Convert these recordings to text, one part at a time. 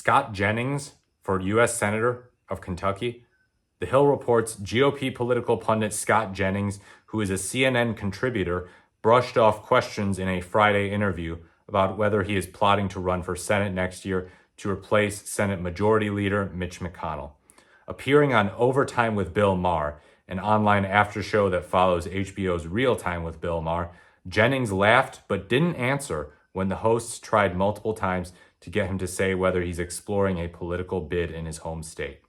Scott Jennings for U.S. Senator of Kentucky. The Hill reports GOP political pundit Scott Jennings, who is a CNN contributor, brushed off questions in a Friday interview about whether he is plotting to run for Senate next year to replace Senate Majority Leader Mitch McConnell. Appearing on Overtime with Bill Maher, an online after show that follows HBO's Real Time with Bill Maher, Jennings laughed but didn't answer when the hosts tried multiple times to get him to say whether he's exploring a political bid in his home state.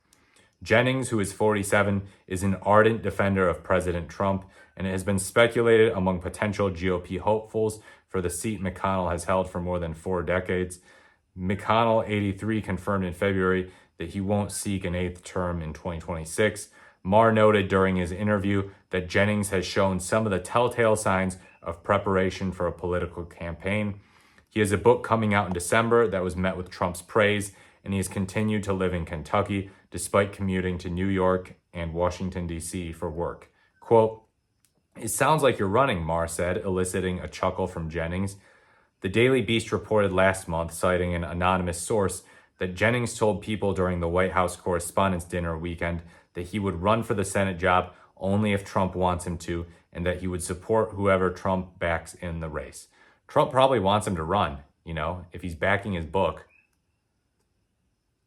Jennings, who is 47, is an ardent defender of President Trump, and it has been speculated among potential GOP hopefuls for the seat McConnell has held for more than 4 decades. McConnell, 83, confirmed in February that he won't seek an 8th term in 2026. Maher noted during his interview that Jennings has shown some of the telltale signs of preparation for a political campaign. He has a book coming out in December that was met with Trump's praise, and he has continued to live in Kentucky despite commuting to New York and Washington, D.C. for work. Quote, "It sounds like you're running," Maher said, eliciting a chuckle from Jennings. The Daily Beast reported last month, citing an anonymous source, that Jennings told people during the White House Correspondents' Dinner weekend that he would run for the Senate job only if Trump wants him to, and that he would support whoever Trump backs in the race. Trump probably wants him to run, if he's backing his book.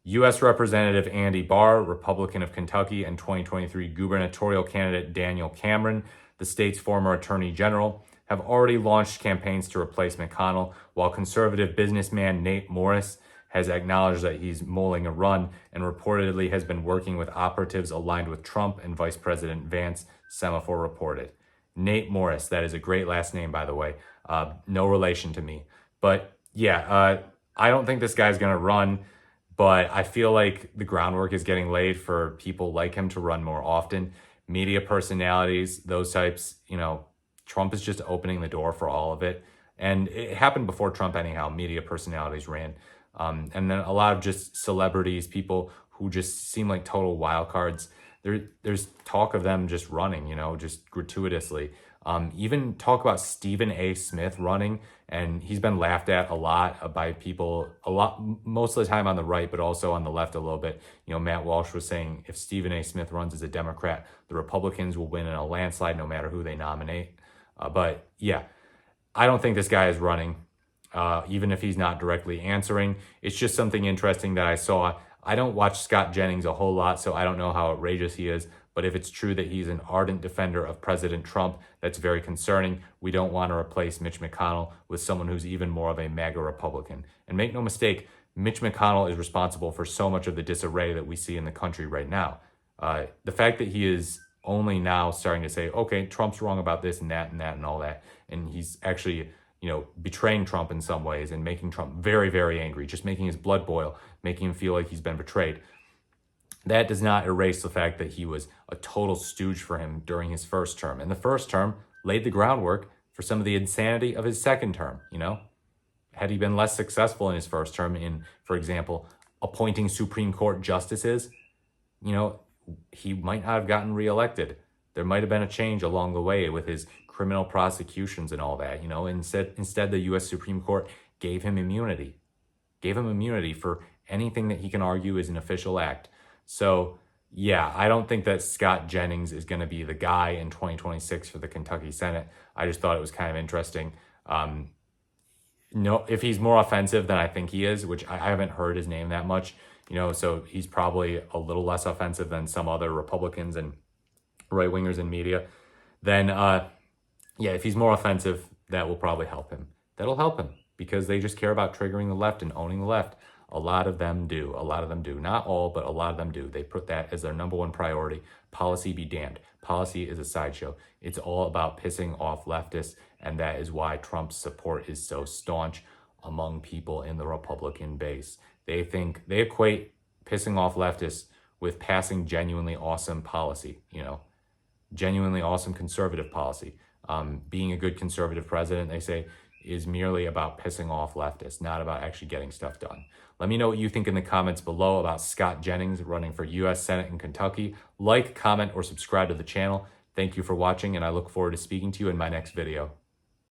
U.S. Representative Andy Barr, Republican of Kentucky, and 2023 gubernatorial candidate Daniel Cameron, the state's former attorney general, have already launched campaigns to replace McConnell, while conservative businessman Nate Morris has acknowledged that he's mulling a run and reportedly has been working with operatives aligned with Trump and Vice President Vance, Semaphore reported. Nate Morris, that is a great last name, by the way. No relation to me. But yeah, I don't think this guy's going to run, but I feel like the groundwork is getting laid for people like him to run more often. Media personalities, those types, Trump is just opening the door for all of it. And it happened before Trump anyhow, media personalities ran. And then a lot of just celebrities, people who just seem like total wild cards. There's talk of them just running, just gratuitously. Even talk about Stephen A. Smith running, and he's been laughed at a lot by people, most of the time on the right, but also on the left a little bit. Matt Walsh was saying if Stephen A. Smith runs as a Democrat, the Republicans will win in a landslide no matter who they nominate. But yeah, I don't think this guy is running, even if he's not directly answering. It's just something interesting that I saw. I don't watch Scott Jennings a whole lot, so I don't know how outrageous he is. But if it's true that he's an ardent defender of President Trump, that's very concerning. We don't want to replace Mitch McConnell with someone who's even more of a MAGA Republican. And make no mistake, Mitch McConnell is responsible for so much of the disarray that we see in the country right now. The fact that he is only now starting to say, okay, Trump's wrong about this and that and that and all that, and he's actually betraying Trump in some ways and making Trump very, very angry, just making his blood boil, making him feel like he's been betrayed. That does not erase the fact that he was a total stooge for him during his first term. And the first term laid the groundwork for some of the insanity of his second term, Had he been less successful in his first term in, for example, appointing Supreme Court justices, he might not have gotten reelected. There might have been a change along the way with his criminal prosecutions and all that, Instead, the U.S. Supreme Court gave him immunity for anything that he can argue is an official act. So, yeah, I don't think that Scott Jennings is going to be the guy in 2026 for the Kentucky Senate. I just thought it was kind of interesting. If he's more offensive than I think he is, which I haven't heard his name that much, so he's probably a little less offensive than some other Republicans and right-wingers in media, then, if he's more offensive, that will probably help him. That'll help him because they just care about triggering the left and owning the left. A lot of them do. Not all, but a lot of them do. They put that as their number one priority. Policy be damned. Policy is a sideshow. It's all about pissing off leftists, and that is why Trump's support is so staunch among people in the Republican base. They equate pissing off leftists with passing genuinely awesome policy, genuinely awesome conservative policy. Being a good conservative president, they say, is merely about pissing off leftists, not about actually getting stuff done. Let me know what you think in the comments below about Scott Jennings running for U.S. Senate in Kentucky. Like, comment, or subscribe to the channel. Thank you for watching, and I look forward to speaking to you in my next video.